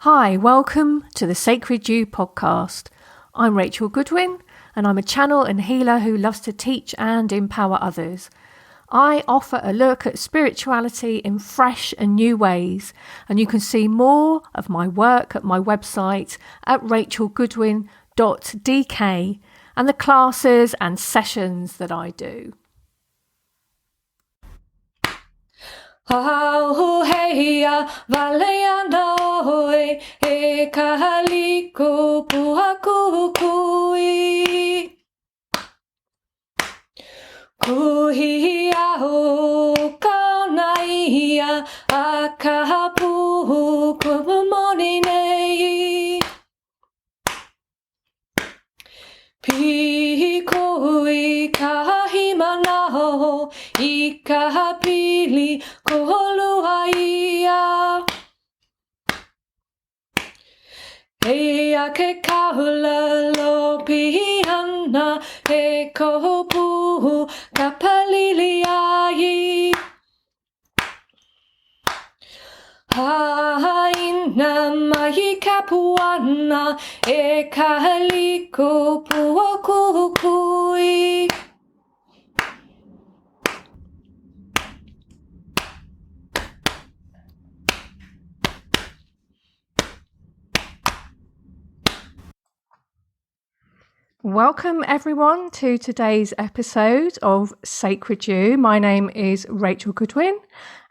Hi, welcome to the Sacred You podcast. I'm Rachel Goodwin, and I'm a channel and healer who loves to teach and empower others. I offer a look at spirituality in fresh and new ways, and you can see more of my work at my website at rachelgoodwin.dk and the classes and sessions that I do. Auheia valeana oe e kahaliko puhakukui kuhia o kaunaia a kahapu kumamoninei Pikoi kahimanaho I kahapili koholuaia Ea ke kaula lo pihana e kohopu kapaliliai Haina mai kapuana e kahaliko puokukui Welcome everyone to today's episode of Sacred You. My name is Rachel Goodwin,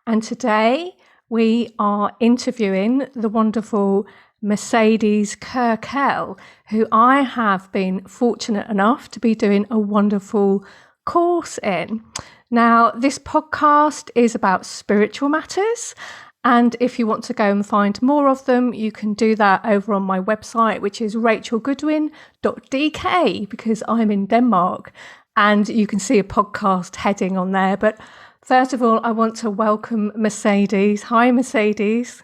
and today we are interviewing the wonderful Mercedes Kirkel, who I have been fortunate enough to be doing a wonderful course in. Now, this podcast is about spiritual matters, and if you want to go and find more of them, you can do that over on my website, which is rachelgoodwin.dk, because I'm in Denmark, and you can see a podcast heading on there. But first of all, I want to welcome Mercedes. Hi, Mercedes.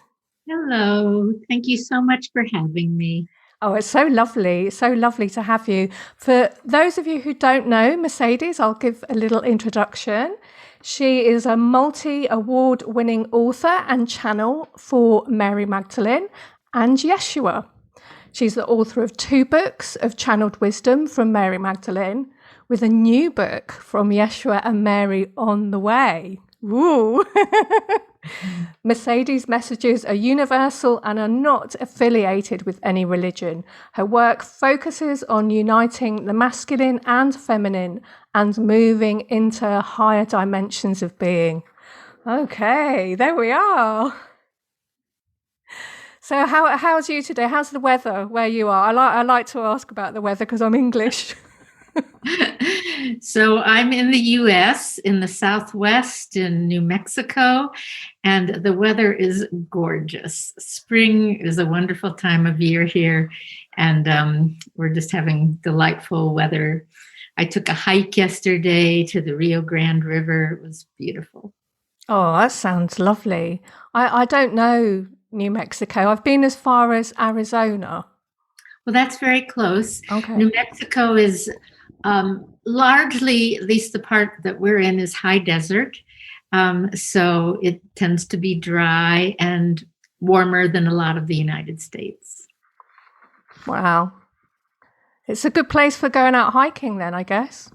Hello. Thank you so much for having me. Oh, it's so lovely. It's so lovely to have you. For those of you who don't know Mercedes, I'll give a little introduction. She is a multi-award winning author and channel for Mary Magdalene and Yeshua. She's the author of 2 books of channeled wisdom from Mary Magdalene, with a new book from Yeshua and Mary on the way. Woo! Mercedes' messages are universal and are not affiliated with any religion. Her work focuses on uniting the masculine and feminine and moving into higher dimensions of being. Okay, there we are. So how's you today? How's the weather where you are? I like to ask about the weather because I'm English. So I'm in the U.S., in the Southwest, in New Mexico, and the weather is gorgeous. Spring is a wonderful time of year here, and we're just having delightful weather. I took a hike yesterday to the Rio Grande River. It was beautiful. Oh, that sounds lovely. I don't know New Mexico. I've been as far as Arizona. Well, that's very close. Okay. New Mexico is largely, at least the part that we're in, is high desert. So it tends to be dry and warmer than a lot of the United States. Wow. It's a good place for going out hiking then, I guess.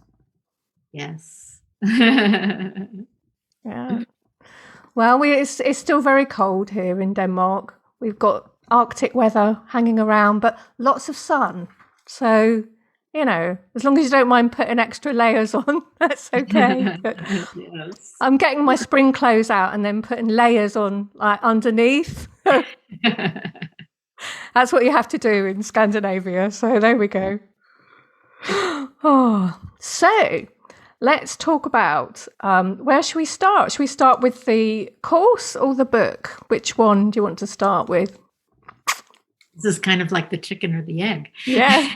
Yes. Yeah. Well, it's still very cold here in Denmark. We've got Arctic weather hanging around, but lots of sun. So, you know, as long as you don't mind putting extra layers on, that's okay. Yes. I'm getting my spring clothes out and then putting layers on like underneath. That's what you have to do in Scandinavia. So there we go. Oh, so let's talk about where should we start? Should we start with the course or the book? Which one do you want to start with? This is kind of like the chicken or the egg. Yeah.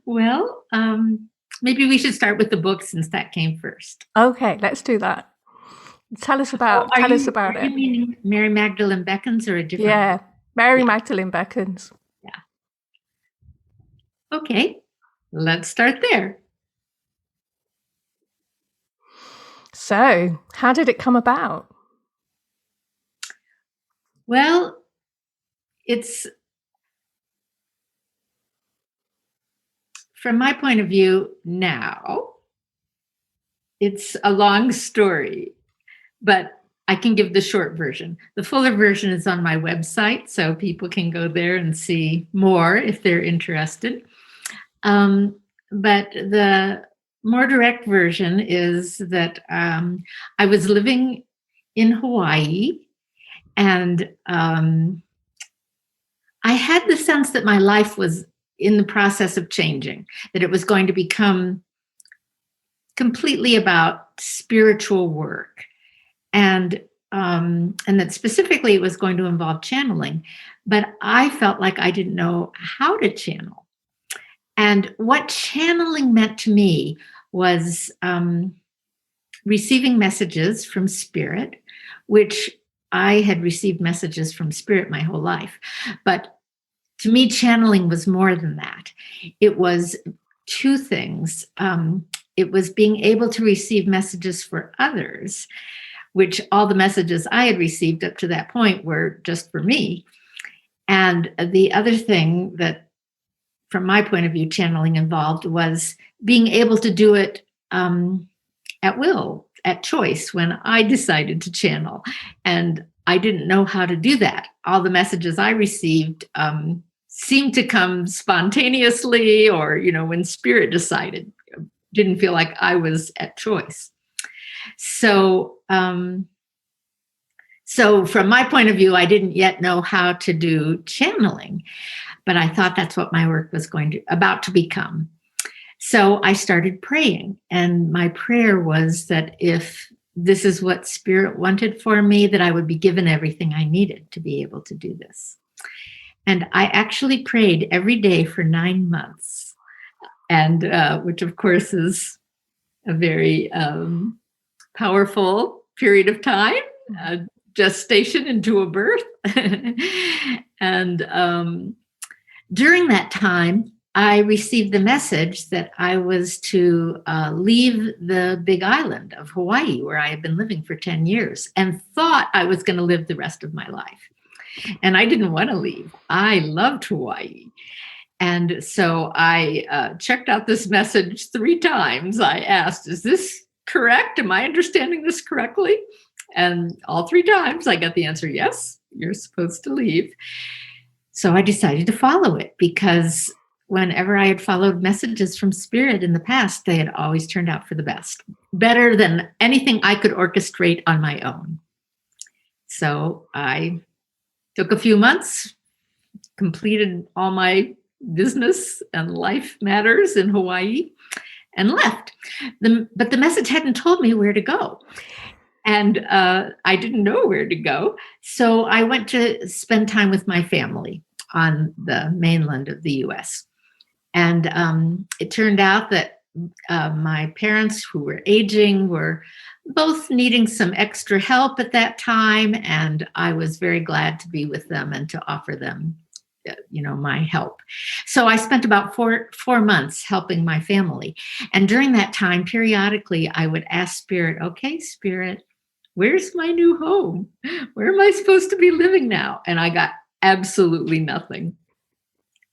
Well, maybe we should start with the book since that came first. Okay, let's do that. Tell us about it. You meaning Mary Magdalene beckons or a different? Yeah, Mary Magdalene beckons. Yeah. Okay, let's start there. So, how did it come about? Well, it's from my point of view now, it's a long story, but I can give the short version. The fuller version is on my website, so people can go there and see more if they're interested. But the more direct version is that I was living in Hawaii, and I had the sense that my life was in the process of changing, that it was going to become completely about spiritual work, and that specifically it was going to involve channeling. But I felt like I didn't know how to channel. And what channeling meant to me was receiving messages from spirit, which I had received messages from spirit my whole life. But to me, channeling was more than that. It was two things. It was being able to receive messages for others, which all the messages I had received up to that point were just for me. And the other thing that, from my point of view, channeling involved was being able to do it at will, at choice, when I decided to channel. And I didn't know how to do that. All the messages I received seemed to come spontaneously, or, when spirit decided. Didn't feel like I was at choice. So from my point of view, I didn't yet know how to do channeling, but I thought that's what my work was about to become. So I started praying, and my prayer was that if this is what spirit wanted for me, that I would be given everything I needed to be able to do this. And I actually prayed every day for 9 months, and which of course is a very powerful period of time, gestation into a birth. And during that time, I received the message that I was to leave the big island of Hawaii, where I had been living for 10 years, and thought I was going to live the rest of my life. And I didn't want to leave. I loved Hawaii. And so I checked out this message 3 times. I asked, is this correct? Am I understanding this correctly? And all 3 times I got the answer, yes, you're supposed to leave. So I decided to follow it, because whenever I had followed messages from spirit in the past, they had always turned out for the best, better than anything I could orchestrate on my own. So I took a few months, completed all my business and life matters in Hawaii, and left. But the message hadn't told me where to go. And I didn't know where to go. So I went to spend time with my family on the mainland of the US. And it turned out that my parents, who were aging, were both needing some extra help at that time. And I was very glad to be with them and to offer them my help. So I spent about four months helping my family. And during that time, periodically, I would ask Spirit, okay, Spirit, where's my new home? Where am I supposed to be living now? And I got absolutely nothing.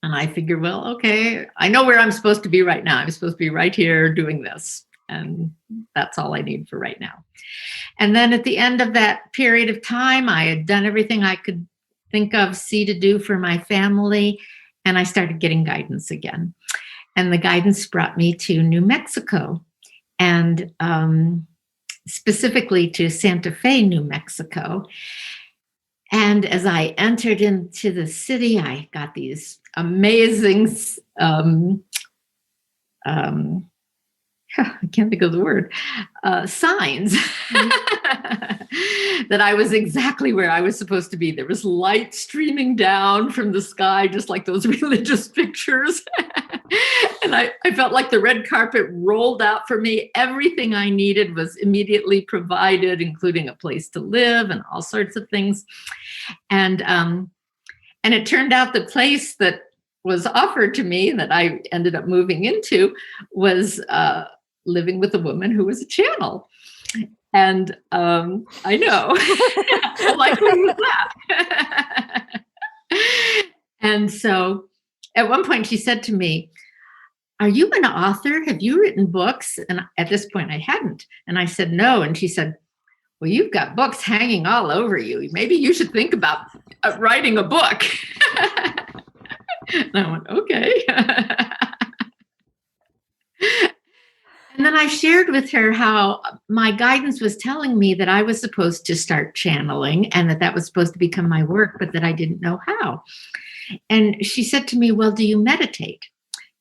And I figured, well, okay, I know where I'm supposed to be right now. I'm supposed to be right here doing this. And that's all I need for right now. And then at the end of that period of time, I had done everything I could think of, see to do for my family. And I started getting guidance again. And the guidance brought me to New Mexico, and specifically to Santa Fe, New Mexico. And as I entered into the city, I got these amazing, I can't think of the word, signs that I was exactly where I was supposed to be. There was light streaming down from the sky, just like those religious pictures. And I felt like the red carpet rolled out for me. Everything I needed was immediately provided, including a place to live and all sorts of things. And it turned out the place that was offered to me, that I ended up moving into, was living with a woman who was a channel. And I know, like, who was that? And so at one point she said to me, "Are you an author? Have you written books?" And at this point I hadn't. And I said, "No." And she said, "Well, you've got books hanging all over you. Maybe you should think about writing a book." And I went, "Okay." And then I shared with her how my guidance was telling me that I was supposed to start channeling and that was supposed to become my work, but that I didn't know how. And she said to me, "Well, do you meditate?"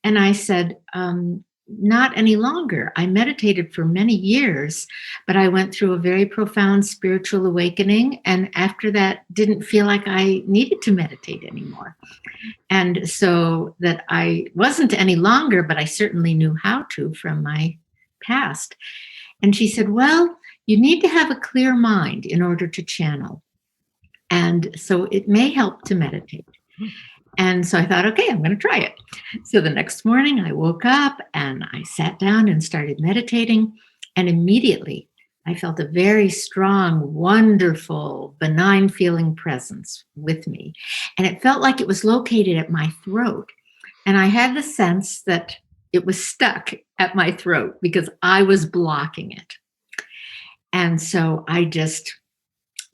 And I said, "Not any longer. I meditated for many years, but I went through a very profound spiritual awakening. And after that, didn't feel like I needed to meditate anymore. And so that I wasn't any longer, but I certainly knew how to from my past." And she said, "Well, you need to have a clear mind in order to channel. And so it may help to meditate." And so I thought, okay, I'm going to try it. So the next morning I woke up and I sat down and started meditating. And immediately I felt a very strong, wonderful, benign feeling presence with me. And it felt like it was located at my throat. And I had the sense that it was stuck at my throat because I was blocking it. And so I just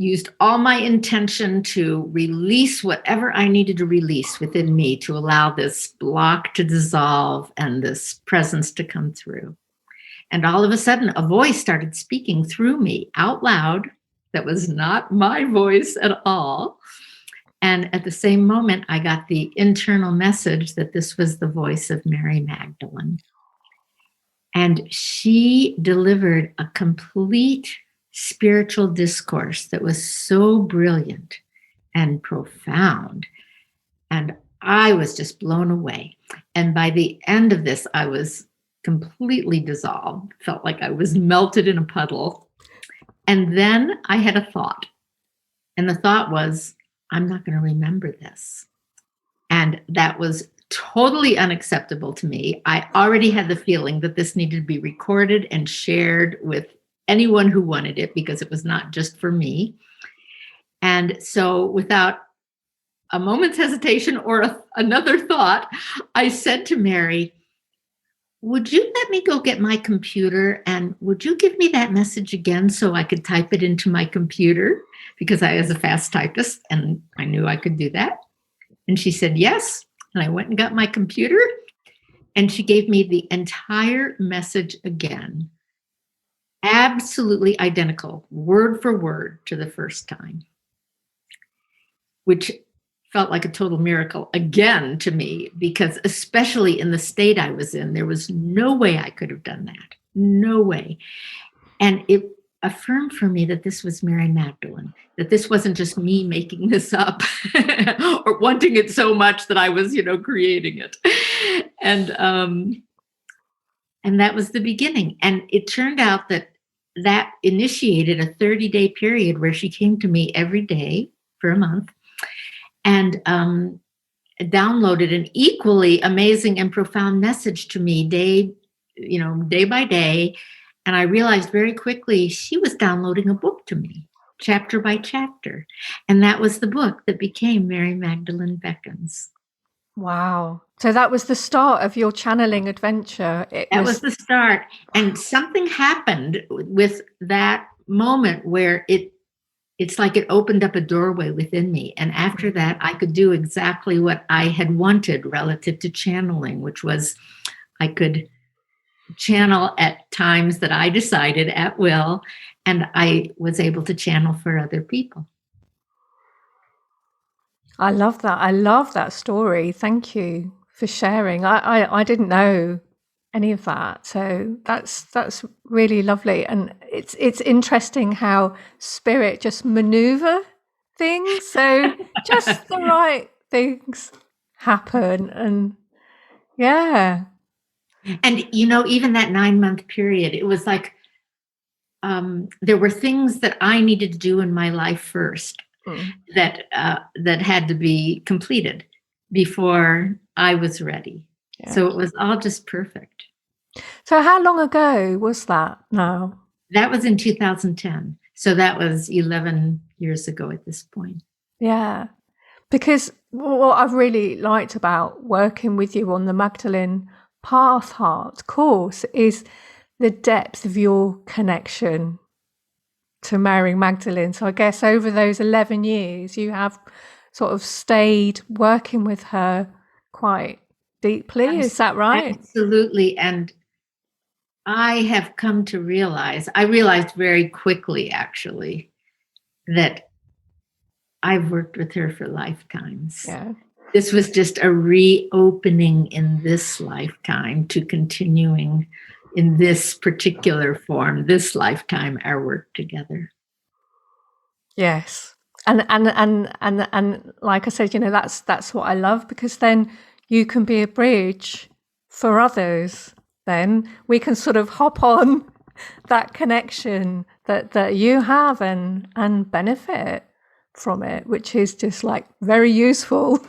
used all my intention to release whatever I needed to release within me to allow this block to dissolve and this presence to come through. And all of a sudden, a voice started speaking through me out loud. That was not my voice at all. And at the same moment, I got the internal message that this was the voice of Mary Magdalene. And she delivered a complete spiritual discourse that was so brilliant and profound. And I was just blown away. And by the end of this, I was completely dissolved, felt like I was melted in a puddle. And then I had a thought. And the thought was, I'm not going to remember this. And that was totally unacceptable to me. I already had the feeling that this needed to be recorded and shared with anyone who wanted it, because it was not just for me. And so without a moment's hesitation or another thought, I said to Mary, "Would you let me go get my computer, and would you give me that message again so I could type it into my computer?" Because I was a fast typist and I knew I could do that. And she said, "Yes." And I went and got my computer, and she gave me the entire message again. Absolutely identical, word for word to the first time, which felt like a total miracle again to me, because especially in the state I was in, there was no way I could have done that. No way. And it affirmed for me that this was Mary Magdalene, that this wasn't just me making this up or wanting it so much that I was, creating it. And that was the beginning. And it turned out that initiated a 30-day period where she came to me every day for a month and downloaded an equally amazing and profound message to me day by day. And I realized very quickly she was downloading a book to me, chapter by chapter. And that was the book that became Mary Magdalene Beckons. Wow. So that was the start of your channeling adventure. That was the start. And something happened with that moment where it's like it opened up a doorway within me. And after that, I could do exactly what I had wanted relative to channeling, which was I could channel at times that I decided at will, and I was able to channel for other people. I love that. I love that story. Thank you for sharing. I didn't know any of that. So that's really lovely. And it's interesting how spirit just maneuver things. So just the right things happen. And yeah. And, even that 9-month period, it was like there were things that I needed to do in my life first that had to be completed before I was ready. Yeah. So it was all just perfect. So how long ago was that now? That was in 2010. So that was 11 years ago at this point. Yeah. Because what I've really liked about working with you on the Magdalene Heart course is the depth of your connection to Mary Magdalene. So I guess over those 11 years, you have sort of stayed working with her quite deeply. Is that right? Absolutely. And I have come to I realized very quickly, actually, that I've worked with her for lifetimes. Yeah. This was just a reopening in this lifetime to continuing in this particular form, this lifetime, our work together. Yes. And like I said, that's what I love, because then you can be a bridge for others. Then we can sort of hop on that connection that you have and benefit from it, which is just like very useful.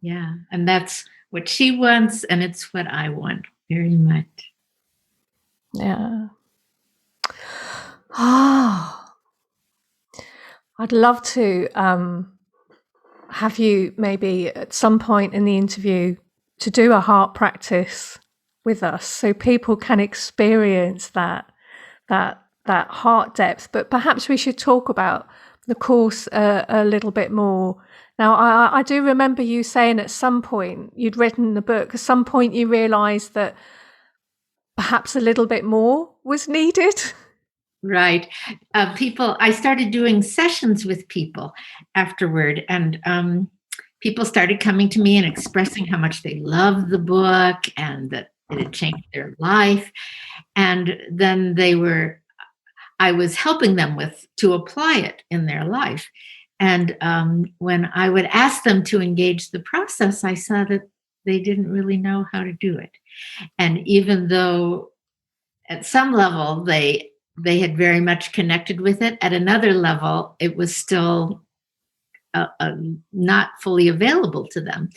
Yeah. And that's what she wants, and it's what I want very much. Yeah. I'd love to have you maybe at some point in the interview to do a heart practice with us, so people can experience that heart depth. But perhaps we should talk about the course a little bit more. Now, I do remember you saying at some point you'd written the book. At some point, you realised that perhaps a little bit more was needed. Right. I started doing sessions with people afterward, and people started coming to me and expressing how much they loved the book and that it had changed their life. And then I was helping them to apply it in their life. And when I would ask them to engage the process, I saw that they didn't really know how to do it. And even though at some level they had very much connected with it, at another level, it was still not fully available to them.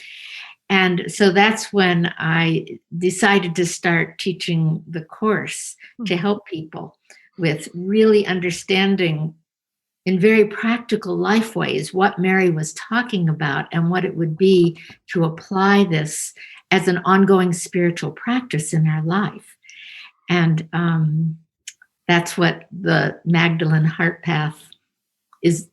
And so that's when I decided to start teaching the course to help people with really understanding in very practical life ways what Mary was talking about and what it would be to apply this as an ongoing spiritual practice in our life. And that's what the Magdalene Heart Path is.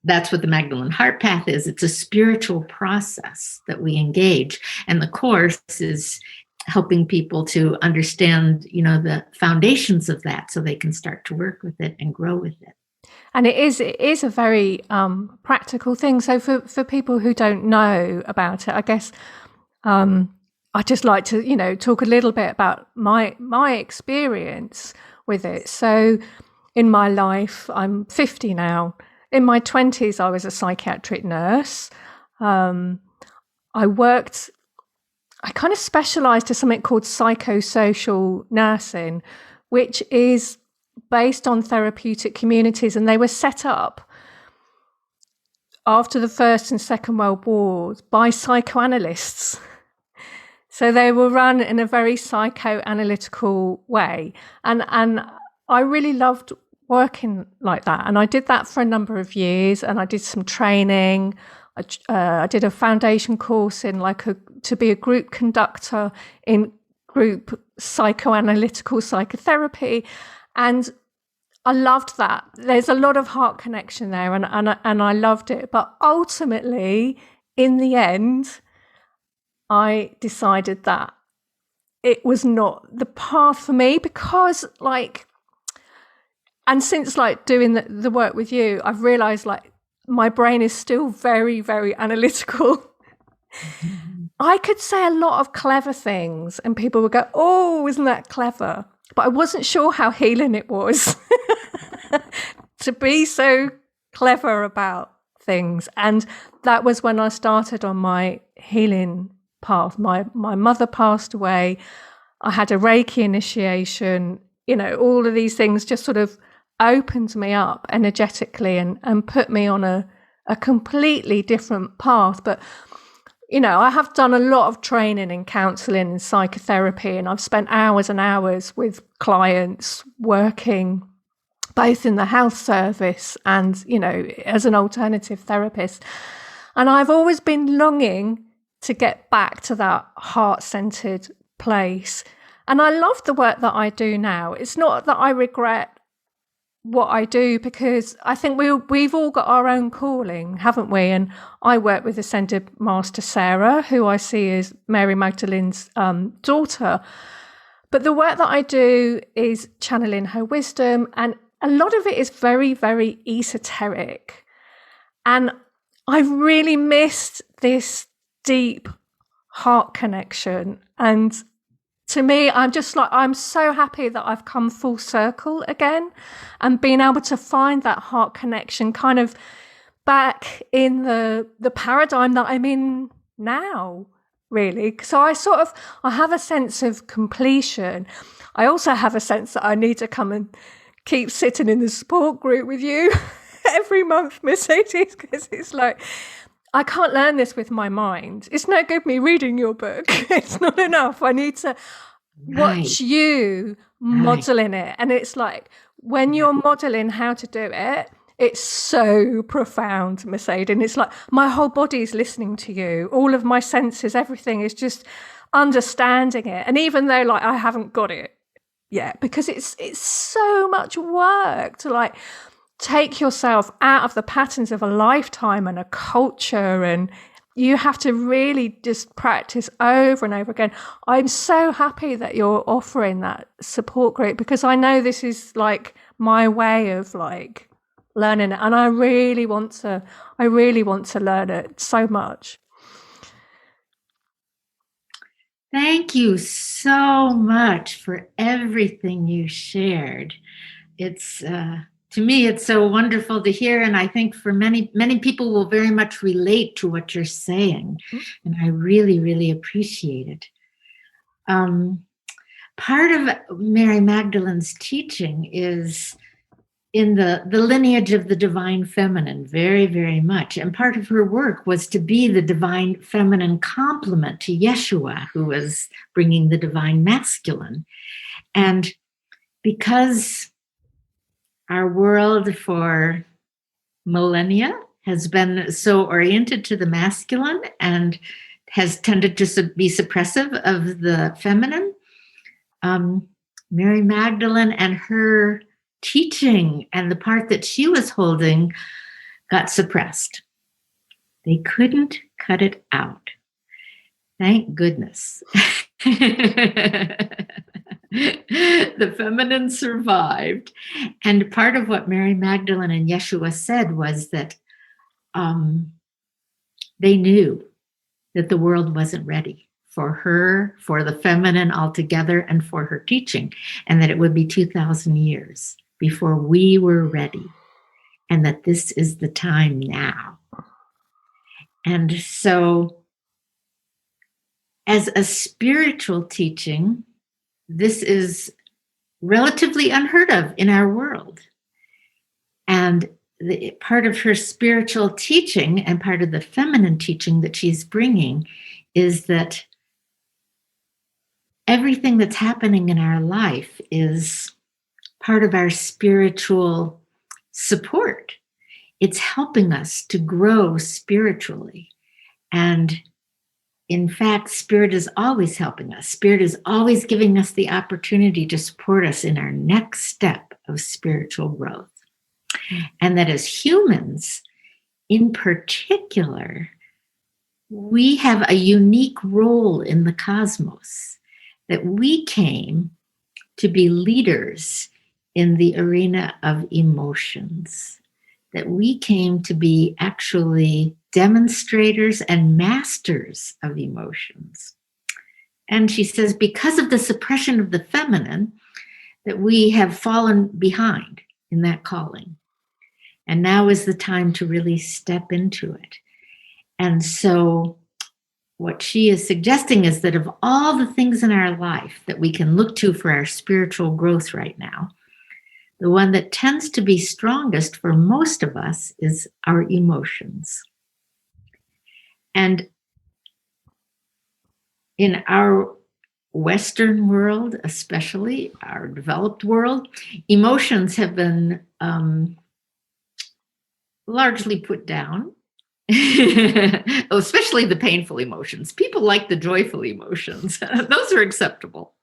That's what the Magdalene Heart Path is. It's a spiritual process that we engage, and the course is helping people to understand, the foundations of that, so they can start to work with it and grow with it. And it is a very practical thing. So for people who don't know about it, I guess I'd just like to talk a little bit about my experience with it. So in my life, I'm 50 now. In my 20s, I was a psychiatric nurse. I kind of specialised in something called psychosocial nursing, which is based on therapeutic communities, and they were set up after the First and Second World Wars by psychoanalysts. So they were run in a very psychoanalytical way. And I really loved working like that. And I did that for a number of years, and I did some training. I did a foundation course in to be a group conductor in group psychoanalytical psychotherapy. And I loved that. There's a lot of heart connection there, and I loved it. But ultimately, in the end, I decided that it was not the path for me, because and since doing the work with you, I've realized my brain is still very, very analytical. I could say a lot of clever things and people would go, "Oh, isn't that clever?" But I wasn't sure how healing it was to be so clever about things. And that was when I started on my healing path. My mother passed away. I had a Reiki initiation. All of these things just sort of opened me up energetically and put me on a completely different path. But I have done a lot of training in counselling and psychotherapy, and I've spent hours and hours with clients working. both in the health service and, as an alternative therapist. And I've always been longing to get back to that heart-centered place. And I love the work that I do now. It's not that I regret what I do, because I think we've all got our own calling, haven't we? And I work with Ascended Master Sarah, who I see as Mary Magdalene's daughter. But the work that I do is channeling her wisdom, and a lot of it is very, very esoteric. And I've really missed this deep heart connection. And to me, I'm so happy that I've come full circle again and been able to find that heart connection kind of back in the paradigm that I'm in now, really. So I have a sense of completion. I also have a sense that I need to come and keep sitting in the support group with you every month, Mercedes, because it's like, I can't learn this with my mind. It's no good me reading your book. It's not enough. I need to watch you modeling it. And it's like, when you're modeling how to do it, it's so profound, Mercedes. And it's like my whole body is listening to you. All of my senses, everything is just understanding it. And even though like I haven't got it yet, because it's so much work to like take yourself out of the patterns of a lifetime and a culture, and you have to really just practice over and over again. I'm so happy that you're offering that support group, because I know this is like my way of like learning it, and I really want to learn it so much. Thank you so much for everything you shared. It's to me, it's so wonderful to hear. And I think for many, many people will very much relate to what you're saying. And I really, really appreciate it. Part of Mary Magdalene's teaching is in the lineage of the divine feminine, very, very much. And part of her work was to be the divine feminine complement to Yeshua, who was bringing the divine masculine. And because our world for millennia has been so oriented to the masculine and has tended to be suppressive of the feminine, Mary Magdalene and her teaching and the part that she was holding got suppressed. They couldn't cut it out. Thank goodness. The feminine survived. And part of what Mary Magdalene and Yeshua said was that they knew that the world wasn't ready for her, for the feminine altogether, and for her teaching, and that it would be 2,000 years before we were ready, and that this is the time now. And so, as a spiritual teaching, this is relatively unheard of in our world. And part of her spiritual teaching and part of the feminine teaching that she's bringing is that everything that's happening in our life is part of our spiritual support. It's helping us to grow spiritually. And in fact, Spirit is always helping us. Spirit is always giving us the opportunity to support us in our next step of spiritual growth. And that as humans, in particular, we have a unique role in the cosmos, that we came to be leaders in the arena of emotions, that we came to be actually demonstrators and masters of emotions. And she says, because of the suppression of the feminine, that we have fallen behind in that calling. And now is the time to really step into it. And so what she is suggesting is that of all the things in our life that we can look to for our spiritual growth right now, the one that tends to be strongest for most of us is our emotions. And in our Western world, especially our developed world, emotions have been largely put down. Especially the painful emotions. People like the joyful emotions. Those are acceptable.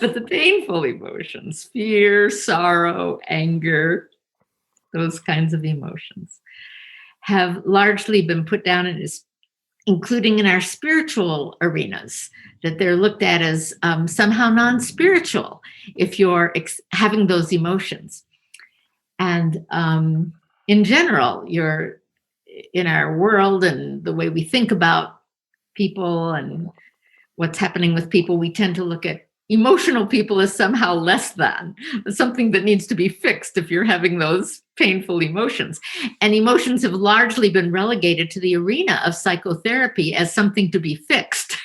But the painful emotions, fear, sorrow, anger, those kinds of emotions have largely been put down, including in our spiritual arenas, that they're looked at as somehow non-spiritual if you're having those emotions. And in general, in our world and the way we think about people and what's happening with people, we tend to look at emotional people as somehow less than, something that needs to be fixed if you're having those painful emotions. And emotions have largely been relegated to the arena of psychotherapy as something to be fixed.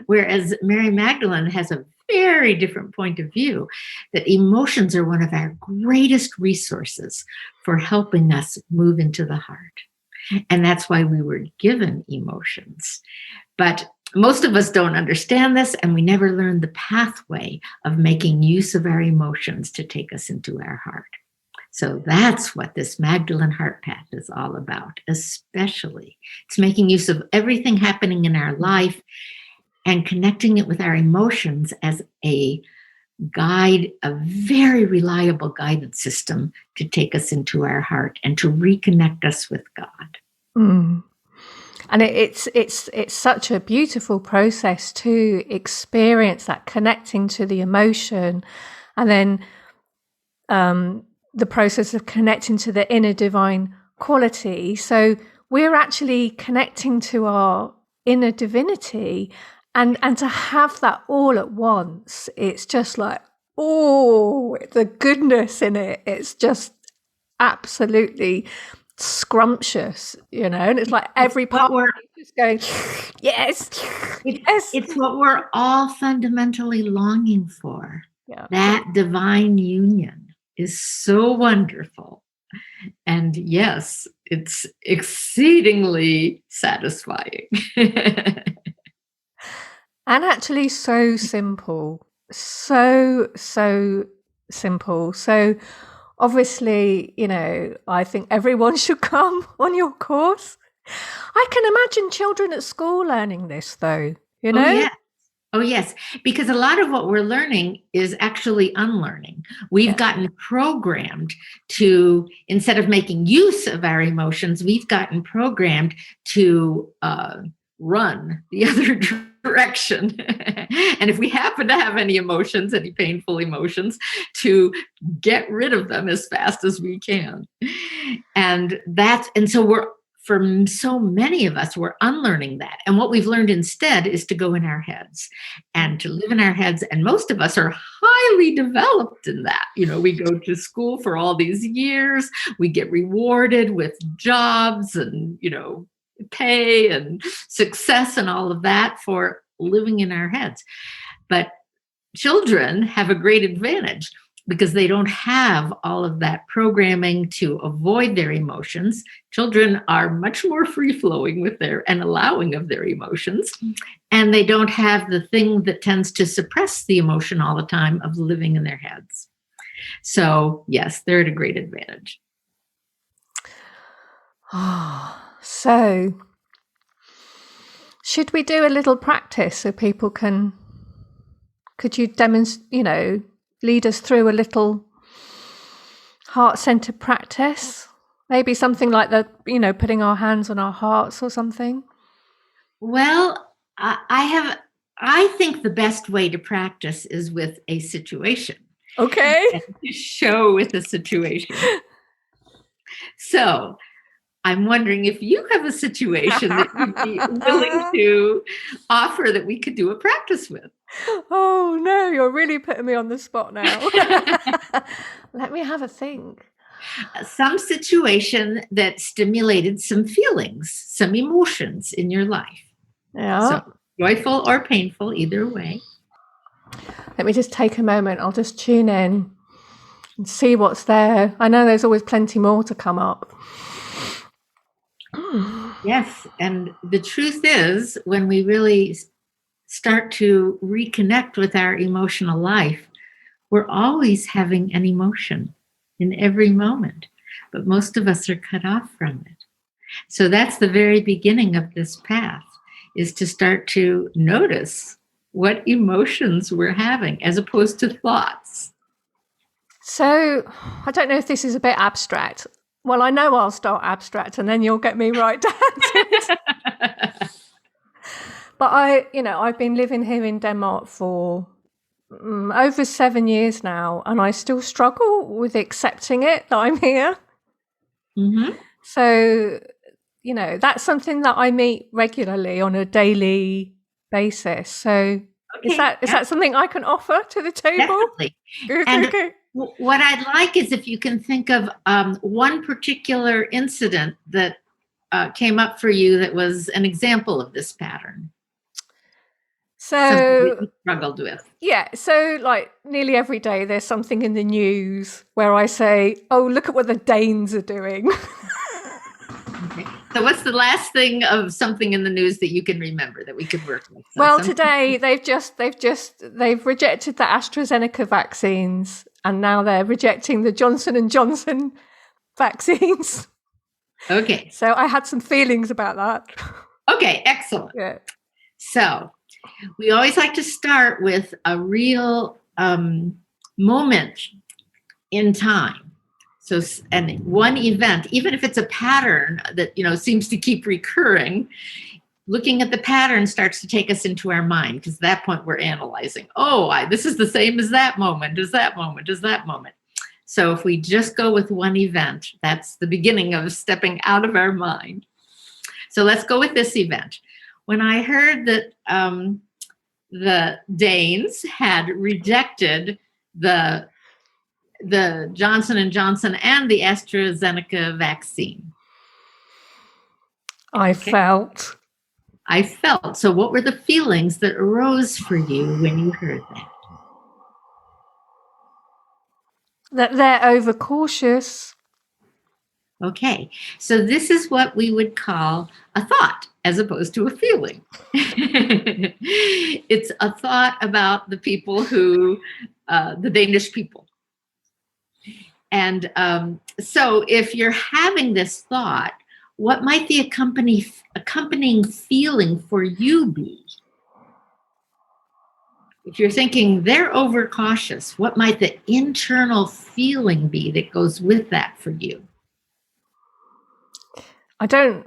Whereas Mary Magdalene has a very different point of view, that emotions are one of our greatest resources for helping us move into the heart. And that's why we were given emotions. But most of us don't understand this, and we never learn the pathway of making use of our emotions to take us into our heart. So that's what this Magdalene Heart Path is all about, especially. It's making use of everything happening in our life and connecting it with our emotions as a guide, a very reliable guidance system to take us into our heart and to reconnect us with God. Mm. And it's such a beautiful process to experience that connecting to the emotion, and then the process of connecting to the inner divine quality. So we're actually connecting to our inner divinity, and to have that all at once, it's just like, oh, the goodness in it. It's just absolutely scrumptious, and it's like every part is going, yes, yes. It's what we're all fundamentally longing for. Yeah. That divine union is so wonderful. And yes, it's exceedingly satisfying. And actually so simple. So simple. So obviously, I think everyone should come on your course. I can imagine children at school learning this, though, Oh, yes. Because a lot of what we're learning is actually unlearning. We've gotten programmed to, instead of making use of our emotions, we've gotten programmed to run the other direction. And if we happen to have any emotions, any painful emotions, to get rid of them as fast as we can. And so for so many of us, we're unlearning that. And what we've learned instead is to go in our heads and to live in our heads. And most of us are highly developed in that. We go to school for all these years. We get rewarded with jobs and, pay and success and all of that for living in our heads. But children have a great advantage because they don't have all of that programming to avoid their emotions. Children are much more free-flowing with and allowing of their emotions. And they don't have the thing that tends to suppress the emotion all the time of living in their heads. So yes, they're at a great advantage. So should we do a little practice so people could you demonstrate, lead us through a little heart-centered practice? Maybe something like putting our hands on our hearts or something? Well, I think the best way to practice is with a situation. Okay. And to show with a situation. So I'm wondering if you have a situation that you'd be willing to offer that we could do a practice with. Oh, no, you're really putting me on the spot now. Let me have a think. Some situation that stimulated some feelings, some emotions in your life. Yeah. So joyful or painful, either way. Let me just take a moment. I'll just tune in and see what's there. I know there's always plenty more to come up. Yes. And the truth is, when we really start to reconnect with our emotional life, we're always having an emotion in every moment, but most of us are cut off from it. So that's the very beginning of this path, is to start to notice what emotions we're having as opposed to thoughts. So I don't know if this is a bit abstract. Well, I know I'll start abstract and then you'll get me right down to it. But I've been living here in Denmark for over 7 years now, and I still struggle with accepting it that I'm here. Mm-hmm. So, that's something that I meet regularly on a daily basis. So is that something I can offer to the table? Definitely. Okay. What I'd like is if you can think of one particular incident that came up for you that was an example of this pattern. Something that you struggled with. Yeah, so like nearly every day there's something in the news where I say, oh, look at what the Danes are doing. Okay. So what's the last thing of something in the news that you can remember that we could work with? So well, today they've rejected the AstraZeneca vaccines, and now they're rejecting the Johnson & Johnson vaccines. Okay. So I had some feelings about that. Okay, excellent. Yeah. So we always like to start with a real moment in time. So, and one event, even if it's a pattern that, seems to keep recurring, looking at the pattern starts to take us into our mind, because at that point we're analyzing, this is the same as that moment, as that moment, as that moment. So if we just go with one event, that's the beginning of stepping out of our mind. So let's go with this event. When I heard that the Danes had rejected the Johnson & Johnson and the AstraZeneca vaccine. I felt. So what were the feelings that arose for you when you heard that? That they're overcautious. Okay, so this is what we would call a thought as opposed to a feeling. It's a thought about the people who, the Danish people. And so if you're having this thought, what might the accompanying feeling for you be? If you're thinking they're overcautious, what might the internal feeling be that goes with that for you? I don't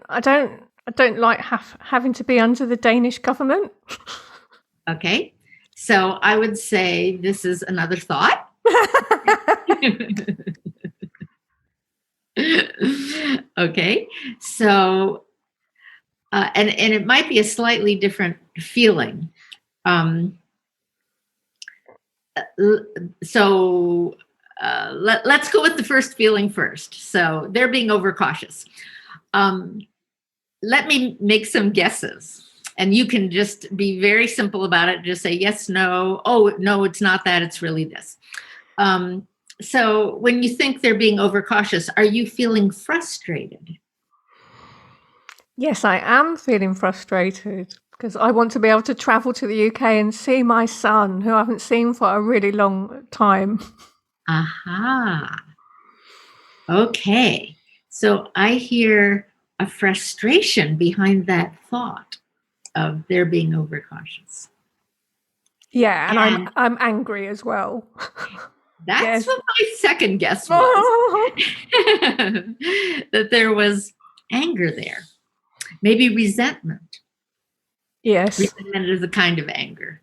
like having to be under the Danish government. Okay, so I would say this is another thought. Okay, so and it might be a slightly different feeling. Let's go with the first feeling first. So they're being overcautious. Let me make some guesses. And you can just be very simple about it. Just say yes, no. Oh, no, it's not that. It's really this. So when you think they're being overcautious, are you feeling frustrated? Yes, I am feeling frustrated because I want to be able to travel to the UK and see my son, who I haven't seen for a really long time. Aha. Okay. So I hear a frustration behind that thought of their being overcautious. Yeah, and I'm angry as well. That's what my second guess was. That there was anger there. Maybe resentment. Yes. Resentment is a kind of anger.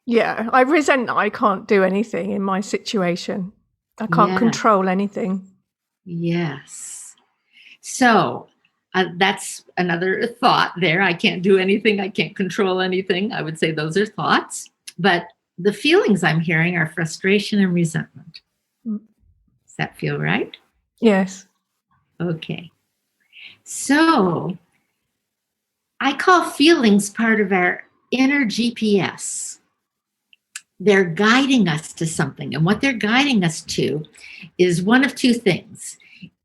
Yeah, I resent that I can't do anything in my situation. I can't control anything. Yes. So that's another thought there. I can't do anything. I can't control anything. I would say those are thoughts. But the feelings I'm hearing are frustration and resentment. Does that feel right? Yes. Okay. So I call feelings part of our inner GPS. They're guiding us to something. And what they're guiding us to is one of two things.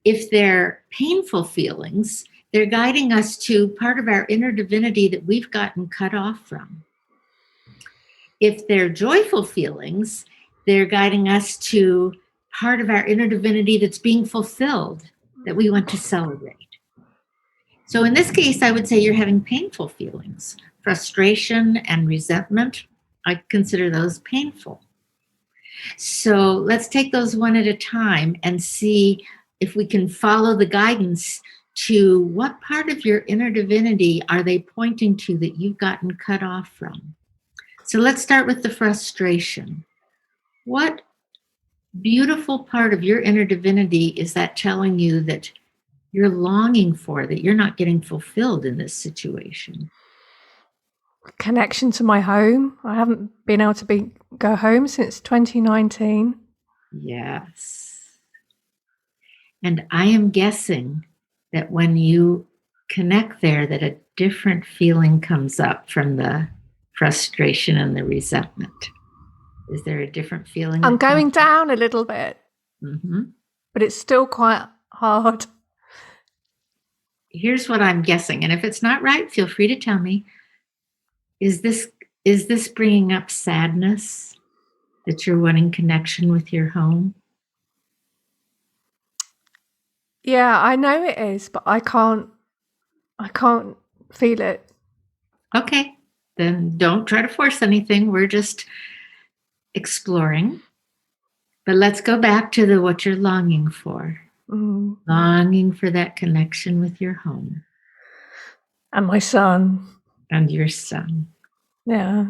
If they're painful feelings, They're guiding us to part of our inner divinity that we've gotten cut off from. If they're joyful feelings, they're guiding us to part of our inner divinity that's being fulfilled, that we want to celebrate. So in this case, I would say you're having painful feelings, frustration and resentment. I consider those painful. So let's take those one at a time and see if we can follow the guidance to what part of your inner divinity are they pointing to that you've gotten cut off from. So let's start with the frustration. What beautiful part of your inner divinity is that telling you that you're longing for, that you're not getting fulfilled in this situation? Connection to my home. I haven't been able to go home since 2019. Yes. And I am guessing that when you connect there, that a different feeling comes up from the frustration and the resentment. Is there a different feeling? I'm going down a little bit, but it's still quite hard. Here's what I'm guessing, and if it's not right, feel free to tell me. Is this bringing up sadness, that you're wanting connection with your home? Yeah, I know it is, but I can't feel it. Okay, then don't try to force anything. We're just exploring. But let's go back to what you're longing for. Longing for that connection with your home. And my son. And your son. Yeah.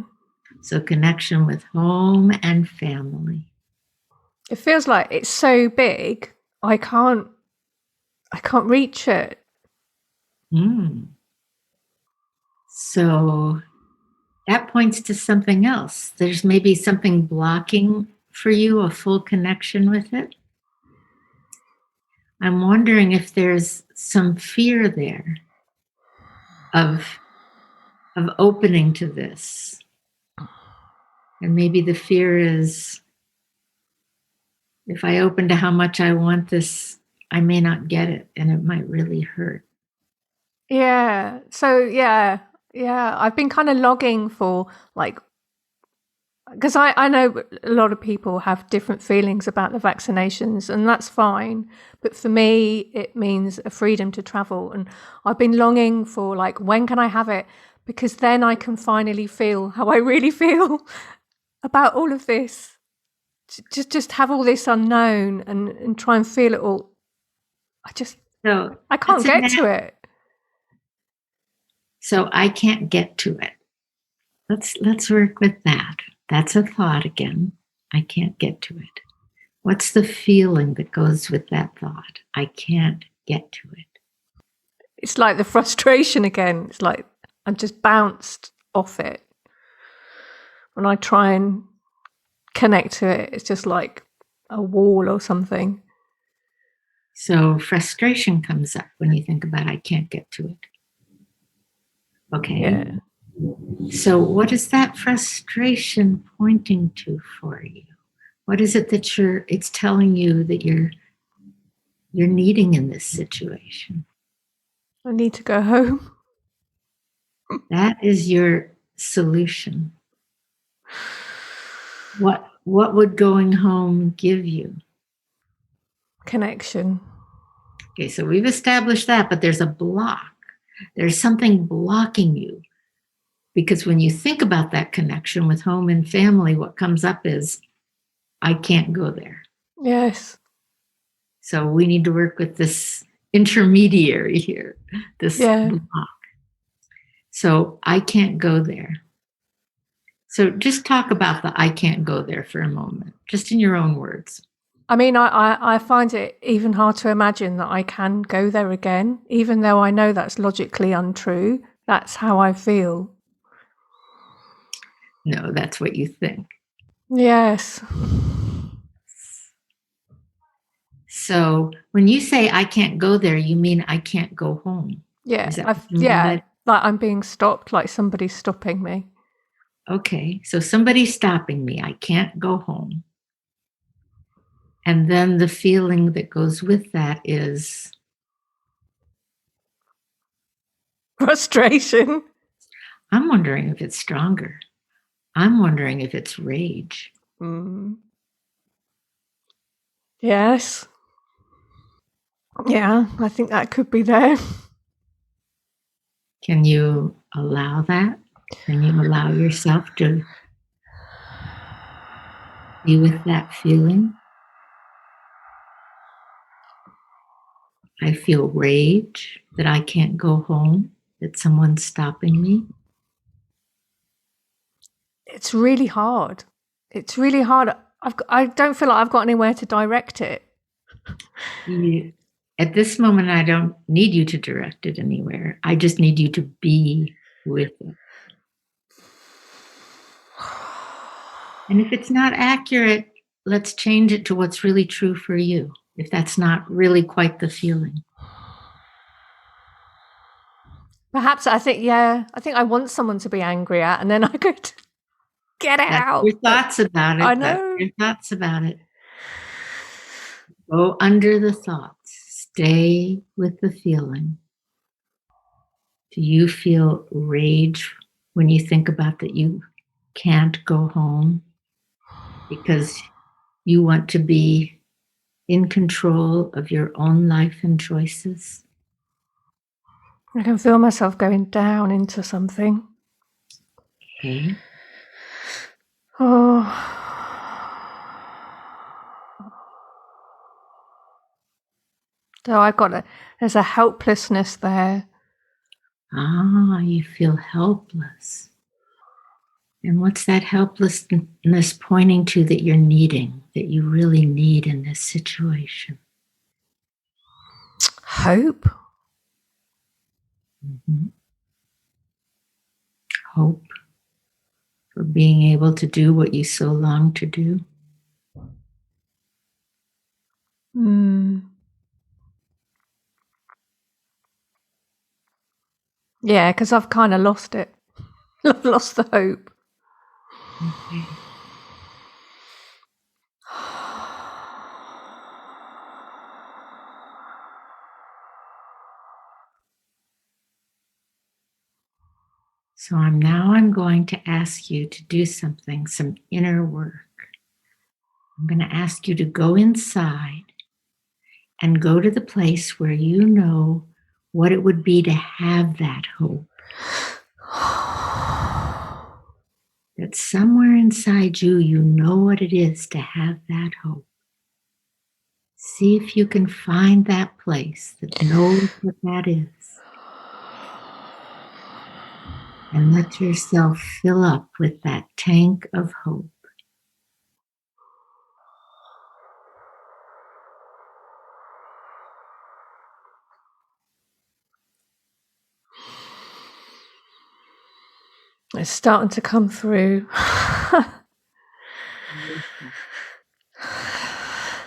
So connection with home and family. It feels like it's so big, I can't reach it. So that points to something else. There's maybe something blocking for you a full connection with it. I'm wondering if there's some fear there of opening to this. And maybe the fear is, if I open to how much I want this, I may not get it, and it might really hurt. Yeah. So yeah. I've been kind of logging for because I know a lot of people have different feelings about the vaccinations, and that's fine. But for me, it means a freedom to travel. And I've been longing for when can I have it? Because then I can finally feel how I really feel about all of this. Just have all this unknown and try and feel it all. I can't get to it. So I can't get to it. Let's work with that. That's a thought again. I can't get to it. What's the feeling that goes with that thought? I can't get to it. It's like the frustration again. It's like I'm just bounced off it. When I try and connect to it, it's just like a wall or something. So frustration comes up when you think about I can't get to it. Okay. Yeah. So what is that frustration pointing to for you? What is it that it's telling you that you're needing in this situation? I need to go home. That is your solution. What would going home give you? Connection. Okay, so we've established that, but there's a block. There's something blocking you. Because when you think about that connection with home and family, what comes up is, I can't go there. Yes. So we need to work with this intermediary here, this block. So I can't go there. So just talk about the I can't go there for a moment, just in your own words. I mean, I find it even hard to imagine that I can go there again, even though I know that's logically untrue. That's how I feel. No, that's what you think. Yes. So when you say I can't go there, you mean I can't go home. Yeah. Like I'm being stopped, like somebody's stopping me. Okay. So somebody's stopping me. I can't go home. And then the feeling that goes with that is Frustration. I'm wondering if it's stronger. I'm wondering if it's rage. Mm. Yes. Yeah, I think that could be there. Can you allow that? Can you allow yourself to be with that feeling? I feel rage that I can't go home, that someone's stopping me. It's really hard. It's really hard. I don't feel like I've got anywhere to direct it. At this moment, I don't need you to direct it anywhere. I just need you to be with it. And if it's not accurate, let's change it to what's really true for you, if that's not really quite the feeling. Perhaps I think I want someone to be angry at, and then I could get it That's out. your thoughts about it. I That's know. your thoughts about it. Go under the thoughts. Stay with the feeling. Do you feel rage when you think about that you can't go home because you want to be in control of your own life and choices? I can feel myself going down into something. Okay. Oh. So there's a helplessness there. Ah, you feel helpless. And what's that helplessness pointing to that you're needing, that you really need in this situation? Hope. Mm-hmm. Hope for being able to do what you so long to do. Mm. Yeah, because I've kind of lost it. I've lost the hope. Okay. So I'm going to ask you to do something, some inner work. I'm going to ask you to go inside and go to the place where you know what it would be to have that hope. That somewhere inside you, you know what it is to have that hope. See if you can find that place that knows what that is. And let yourself fill up with that tank of hope. It's starting to come through.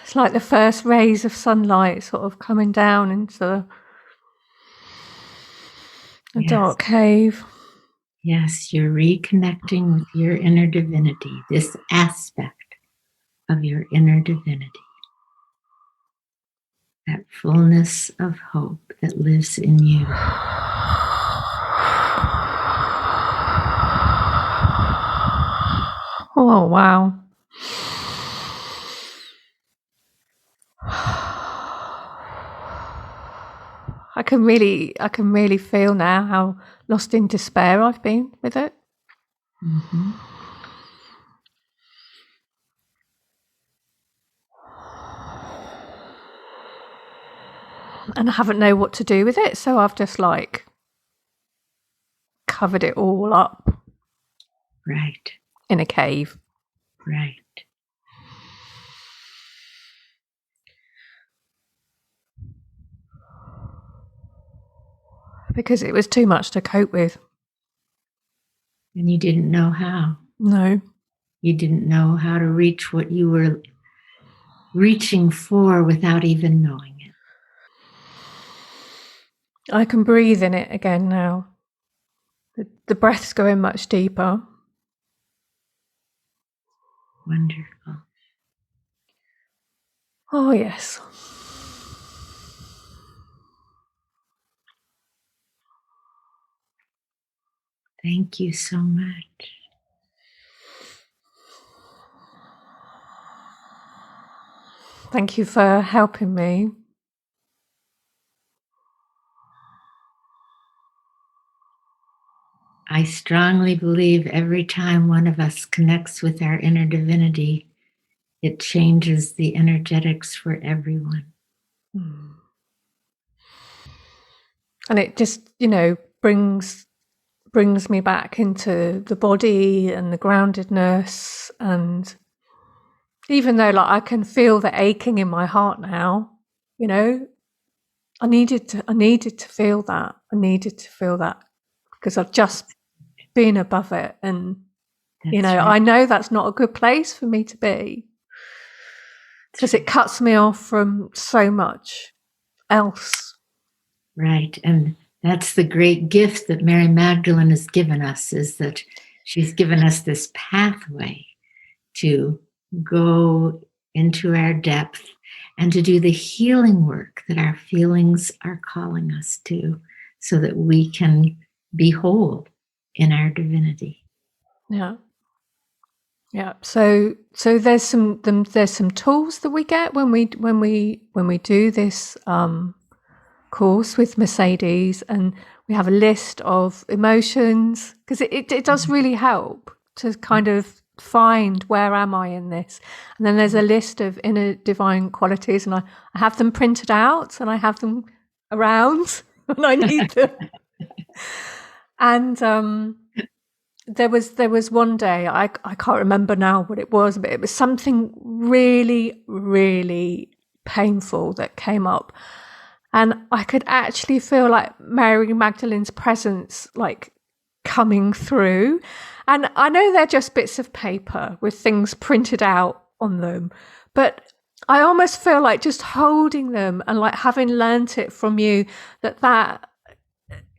It's like the first rays of sunlight sort of coming down into a dark cave. Yes, you're reconnecting with your inner divinity, this aspect of your inner divinity. That fullness of hope that lives in you. Oh, wow. I can really feel now how lost in despair I've been with it. Mm-hmm. And I haven't known what to do with it, so I've just like covered it all up. Right. In a cave. Right. Because it was too much to cope with. And you didn't know how. No. You didn't know how to reach what you were reaching for without even knowing it. I can breathe in it again now. The breath's going much deeper. Wonderful. Oh, yes. Thank you so much. Thank you for helping me. I strongly believe every time one of us connects with our inner divinity, it changes the energetics for everyone. And it just, brings me back into the body and the groundedness. And even though I can feel the aching in my heart now, I needed to feel that. I needed to feel that because I've just been above it. And, Right. I know that's not a good place for me to be because it cuts me off from so much else. Right. And that's the great gift that Mary Magdalene has given us, is that she's given us this pathway to go into our depth and to do the healing work that our feelings are calling us to, so that we can be whole in our divinity. Yeah. Yeah. So there's some tools that we get when we do this course with Mercedes, and we have a list of emotions, because it does really help to kind of find where am I in this. And then there's a list of inner divine qualities, and I have them printed out and I have them around and I need them. And there was one day, I can't remember now what it was, but it was something really, really painful that came up. And I could actually feel like Mary Magdalene's presence coming through. And I know they're just bits of paper with things printed out on them, but I almost feel like just holding them and having learnt it from you, that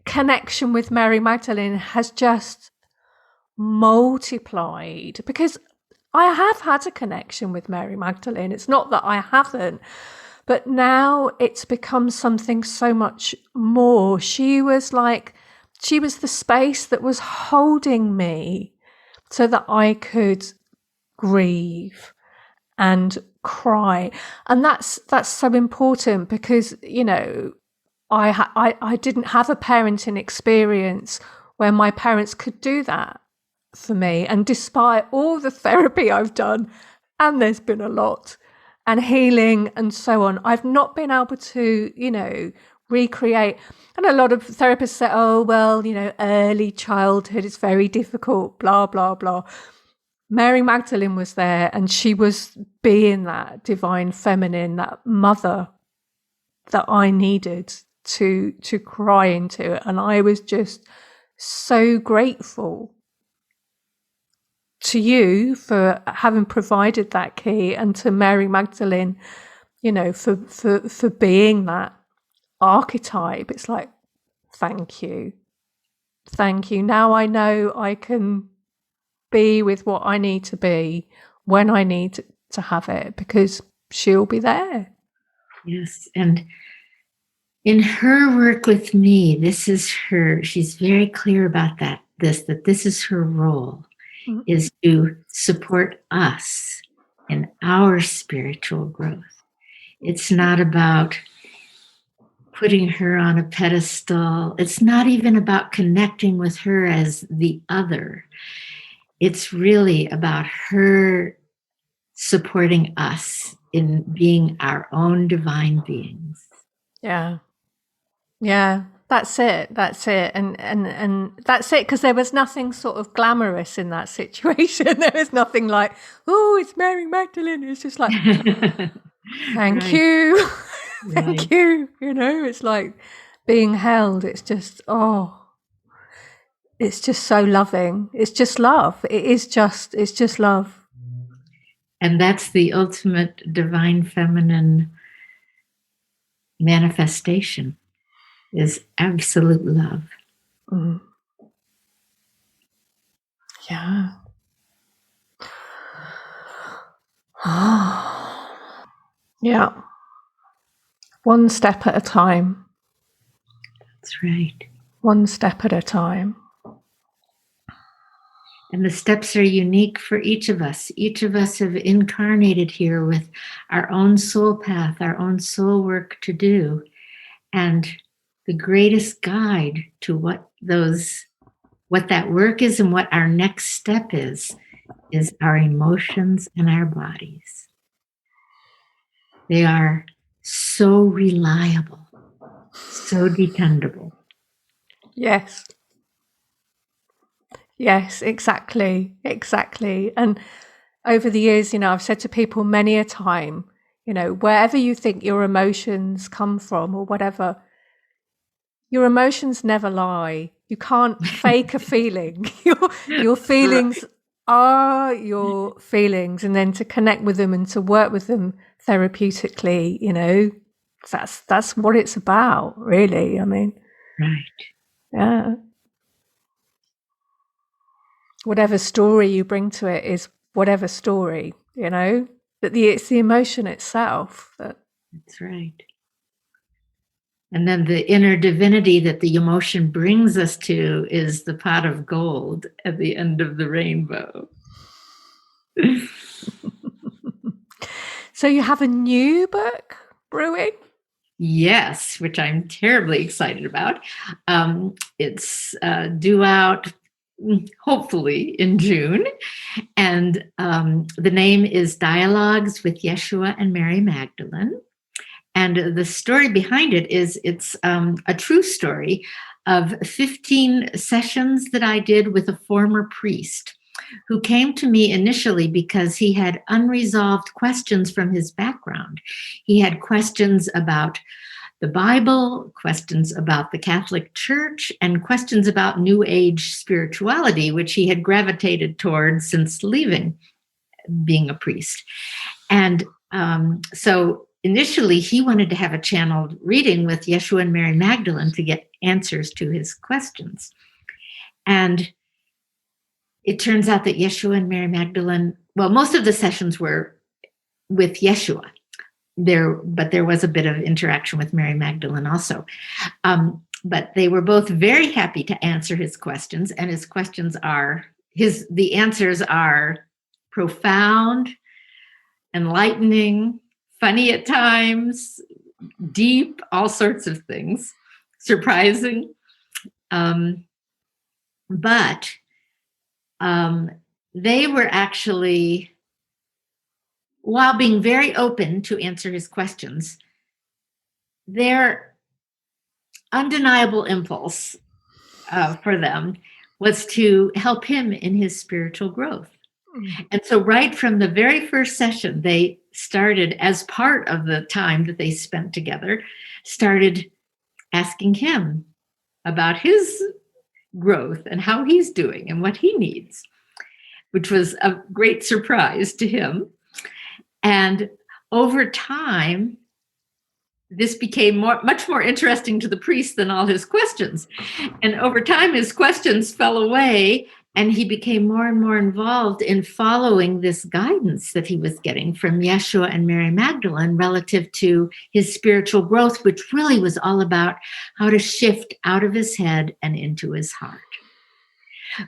connection with Mary Magdalene has just multiplied, because I have had a connection with Mary Magdalene. It's not that I haven't, but now it's become something so much more. She was the space that was holding me so that I could grieve and cry. And that's so important, because, I didn't have a parenting experience where my parents could do that for me. And despite all the therapy I've done, and there's been a lot, and healing and so on, I've not been able to, recreate. And a lot of therapists say, oh, well, early childhood is very difficult, blah, blah, blah. Mary Magdalene was there, and she was being that divine feminine, that mother that I needed to cry into. And I was just so grateful to you for having provided that key, and to Mary Magdalene, for being that archetype. It's like, thank you. Now I know I can be with what I need to be when I need to have it, because she'll be there. Yes. And in her work with me, she's very clear about that this is her role, is to support us in our spiritual growth. It's not about putting her on a pedestal. It's not even about connecting with her as the other. It's really about her supporting us in being our own divine beings. Yeah. Yeah. That's it. And that's it, because there was nothing sort of glamorous in that situation. There was nothing like, oh, it's Mary Magdalene. It's just like, thank you. Thank you. It's like being held. It's just, it's just so loving. It's just love. It's just love. And that's the ultimate divine feminine manifestation, is absolute love. Mm. Yeah. Yeah. One step at a time. That's right. One step at a time. And the steps are unique for each of us. Each of us have incarnated here with our own soul path, our own soul work to do. And the greatest guide to what that work is and what our next step is our emotions and our bodies. They are so reliable, so dependable. Yes. Yes, exactly. And over the years, I've said to people many a time, wherever you think your emotions come from or whatever, your emotions never lie. You can't fake a feeling. Your feelings are your feelings, and then to connect with them and to work with them therapeutically, that's what it's about, really. I mean, right. Yeah. Whatever story you bring to it is whatever story, that it's the emotion itself That's right. And then the inner divinity that the emotion brings us to is the pot of gold at the end of the rainbow. So you have a new book brewing? Yes, which I'm terribly excited about. It's due out hopefully in June. And the name is Dialogues with Yeshua and Mary Magdalene. And the story behind it is it's a true story of 15 sessions that I did with a former priest who came to me initially because he had unresolved questions from his background. He had questions about the Bible, questions about the Catholic Church, and questions about New Age spirituality, which he had gravitated towards since leaving being a priest. And so initially, he wanted to have a channeled reading with Yeshua and Mary Magdalene to get answers to his questions. And it turns out that Yeshua and Mary Magdalene, well, most of the sessions were with Yeshua. But there was a bit of interaction with Mary Magdalene also. But they were both very happy to answer his questions, and his questions the answers are profound, enlightening, funny at times, deep, all sorts of things, surprising. But they were actually, while being very open to answer his questions, their undeniable impulse for them was to help him in his spiritual growth. And so right from the very first session, they started, as part of the time that they spent together, started asking him about his growth and how he's doing and what he needs, which was a great surprise to him. And over time, this became much more interesting to the priest than all his questions. And over time, his questions fell away, and he became more and more involved in following this guidance that he was getting from Yeshua and Mary Magdalene relative to his spiritual growth, which really was all about how to shift out of his head and into his heart.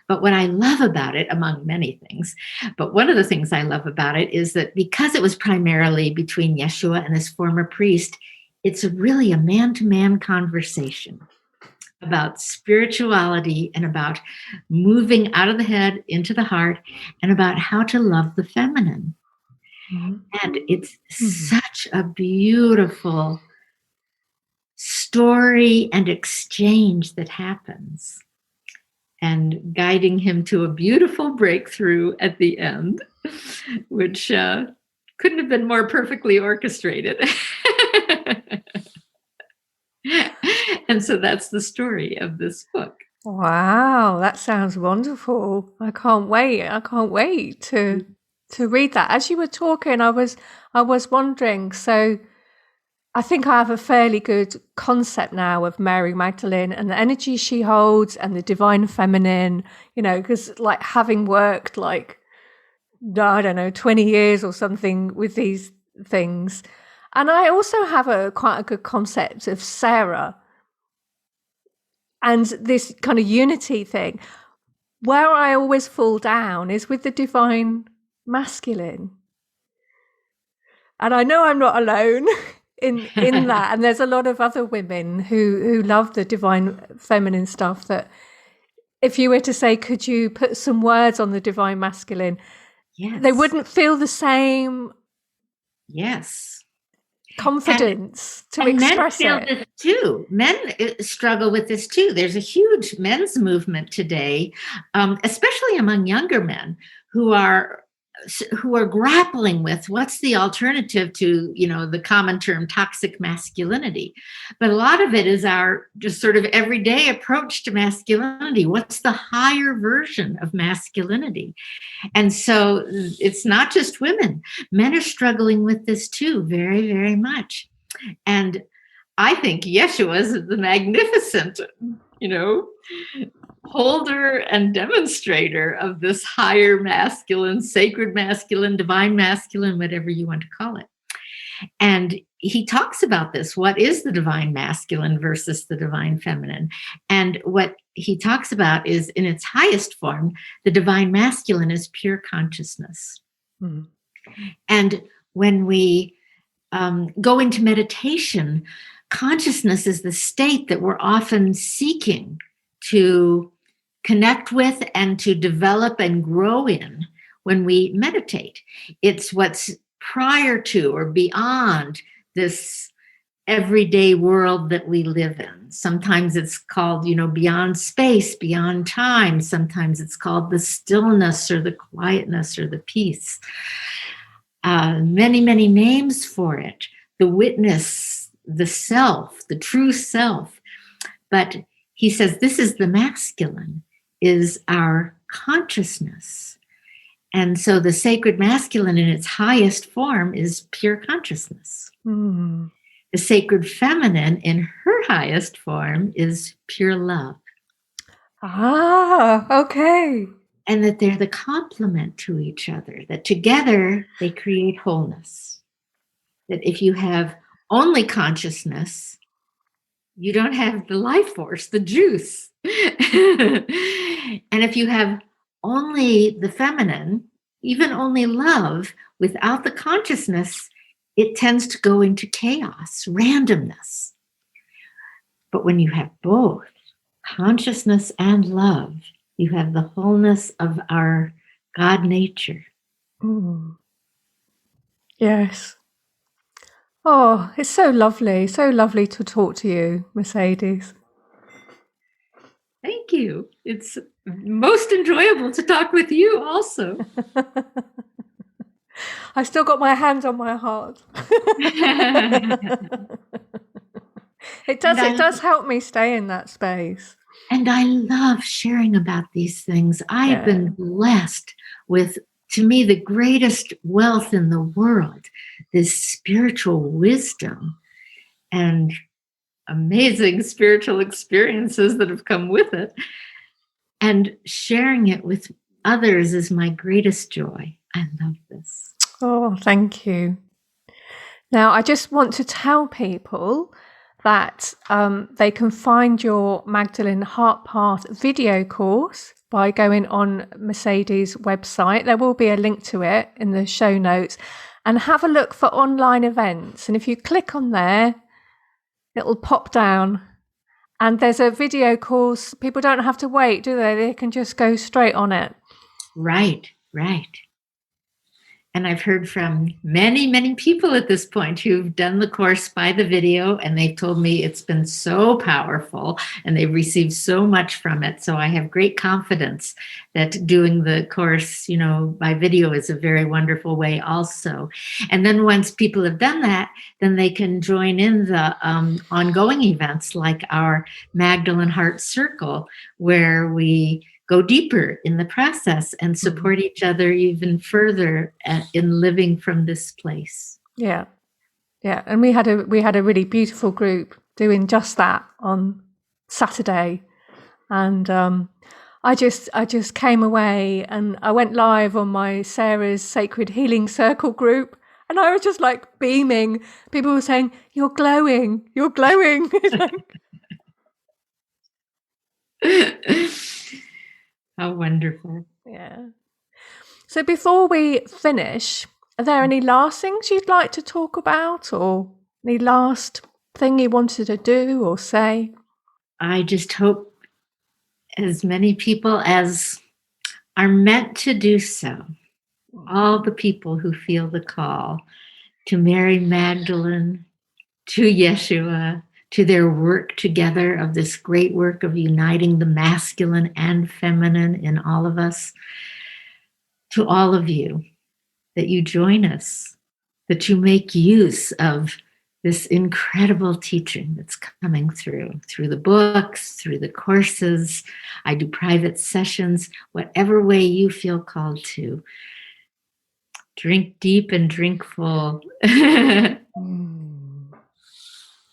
But what I love about it, among many things, but one of the things I love about it is that because it was primarily between Yeshua and this former priest, it's really a man-to-man conversation about spirituality and about moving out of the head into the heart and about how to love the feminine. Mm-hmm. And it's such a beautiful story and exchange that happens, and guiding him to a beautiful breakthrough at the end, which couldn't have been more perfectly orchestrated. And so that's the story of this book. Wow, that sounds wonderful. I can't wait to read that. As you were talking, I was wondering, so I think I have a fairly good concept now of Mary Magdalene and the energy she holds and the divine feminine, because like having worked 20 years or something with these things. And I also have quite a good concept of Sarah and this kind of unity thing. where I always fall down is with the divine masculine. And I know I'm not alone in that. And there's a lot of other women who love the divine feminine stuff, that if you were to say, could you put some words on the divine masculine? Yes. They wouldn't feel the same confidence to express men feel it. this too. Men struggle with this too. There's a huge men's movement today, especially among younger men who are grappling with what's the alternative to, the common term toxic masculinity. But a lot of it is our just sort of everyday approach to masculinity. What's the higher version of masculinity? And so it's not just women. Men are struggling with this too, very, very much. And I think Yeshua is the magnificent, holder and demonstrator of this higher masculine, sacred masculine, divine masculine, whatever you want to call it. And he talks about this. What is the divine masculine versus the divine feminine? And what he talks about is, in its highest form, the divine masculine is pure consciousness. Mm-hmm. And when we go into meditation, consciousness is the state that we're often seeking to connect with and to develop and grow in when we meditate. It's what's prior to or beyond this everyday world that we live in. Sometimes it's called, beyond space, beyond time. Sometimes it's called the stillness or the quietness or the peace. Many, many names for it. The witness, the self, the true self. But he says this is the masculine, is our consciousness. And so the sacred masculine in its highest form is pure consciousness. Mm. The sacred feminine in her highest form is pure love. Ah, okay. And that they're the complement to each other, that together they create wholeness. That if you have only consciousness, you don't have the life force, the juice. And if you have only the feminine, even only love, without the consciousness, it tends to go into chaos, randomness. But when you have both, consciousness and love, you have the wholeness of our God nature. Mm. Yes. Oh, it's so lovely to talk to you, Mercedes. Thank you. It's most enjoyable to talk with you also. I still got my hands on my heart. It does help me stay in that space. And I love sharing about these things. I've been blessed with, to me, the greatest wealth in the world, this spiritual wisdom and amazing spiritual experiences that have come with it. And sharing it with others is my greatest joy. I love this. Oh, thank you. Now, I just want to tell people that they can find your Magdalene Heart Path video course by going on Mercedes' website. There will be a link to it in the show notes, and have a look for online events. And if you click on there, it'll pop down and there's a video course. People don't have to wait, do they? They can just go straight on it. Right. And I've heard from many, many people at this point who've done the course by the video, and they've told me it's been so powerful and they've received so much from it. So I have great confidence that doing the course, by video is a very wonderful way also. And then once people have done that, then they can join in the ongoing events like our Magdalene Heart Circle, where we go deeper in the process and support each other even further in living from this place. Yeah. And we had a really beautiful group doing just that on Saturday, and I just came away and I went live on my Sarah's Sacred Healing Circle group, and I was just like beaming. People were saying, "You're glowing." How wonderful. Yeah. So before we finish, are there any last things you'd like to talk about, or any last thing you wanted to do or say? I just hope as many people as are meant to do so, all the people who feel the call to Mary Magdalene, to Yeshua, to their work together of this great work of uniting the masculine and feminine in all of us, to all of you, that you join us, that you make use of this incredible teaching that's coming through the books, through the courses. I do private sessions, whatever way you feel called to. Drink deep and drink full.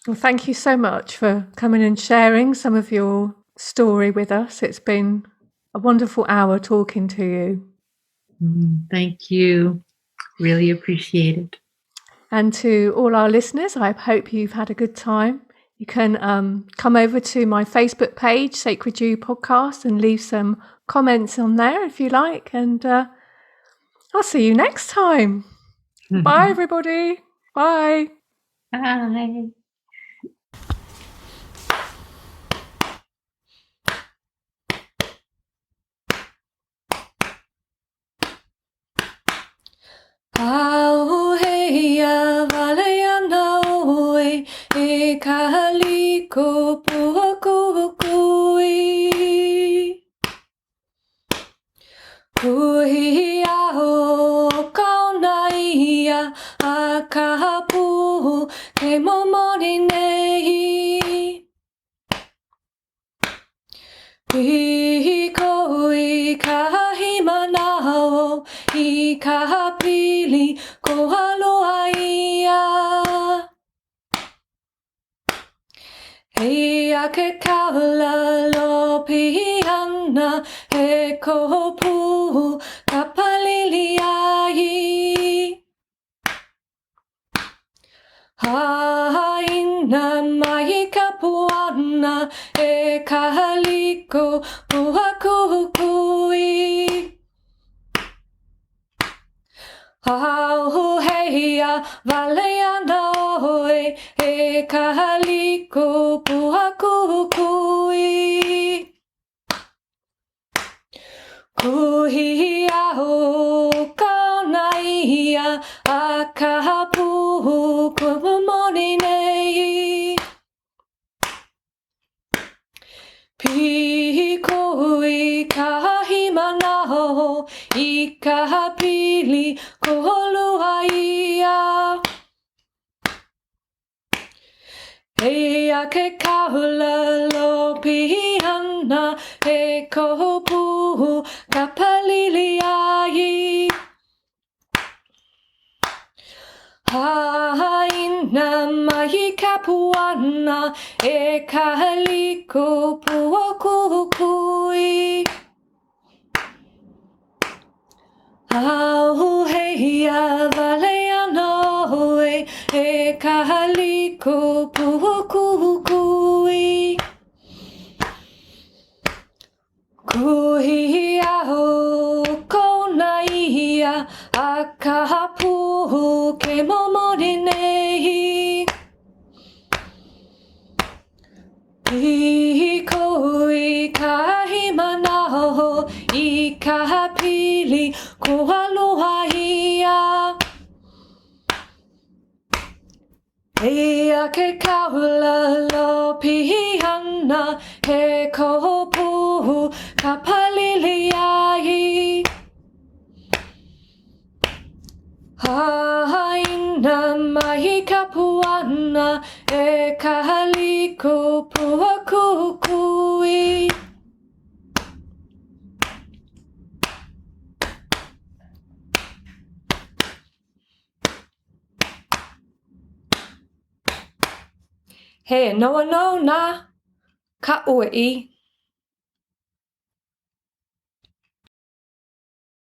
Well, thank you so much for coming and sharing some of your story with us. It's been a wonderful hour talking to you. Thank you. Really appreciate it. And to all our listeners, I hope you've had a good time. You can come over to my Facebook page, Sacred You Podcast, and leave some comments on there if you like. And I'll see you next time. Bye, everybody. Bye. Bye. Auheia valeyana oe e kahaliko puakukui. Kuhia o kaunaia a kahapu ke momori nei. Hiko I kahimanao I kahapili ko haloaia. Hea ke kaula lopi ana he kopu kapalili ai. Haina mai kapuana e kahaliko puakukui. Auheia valeyana oe e kahaliko puakukui. Kuhia o kaunaia a kahapu kumamoni nei. Piko I kahimanao I kahapili koholuaia. Hea ke kaula lopi ana he kopu kapalili ai. Haina mai kapuana e kahaliko puakukui. Auheia valeyana oe e kahaliko puakukui. Kuhia o kaunaia a kahapu ke momori nei. Hiko I kahimanao I kahapili ko haloaia. Hea ke kaula lopi ana he kopu kapalili ai. Haina mai kapuana e kahaliko puakukui. He noa no na ka ui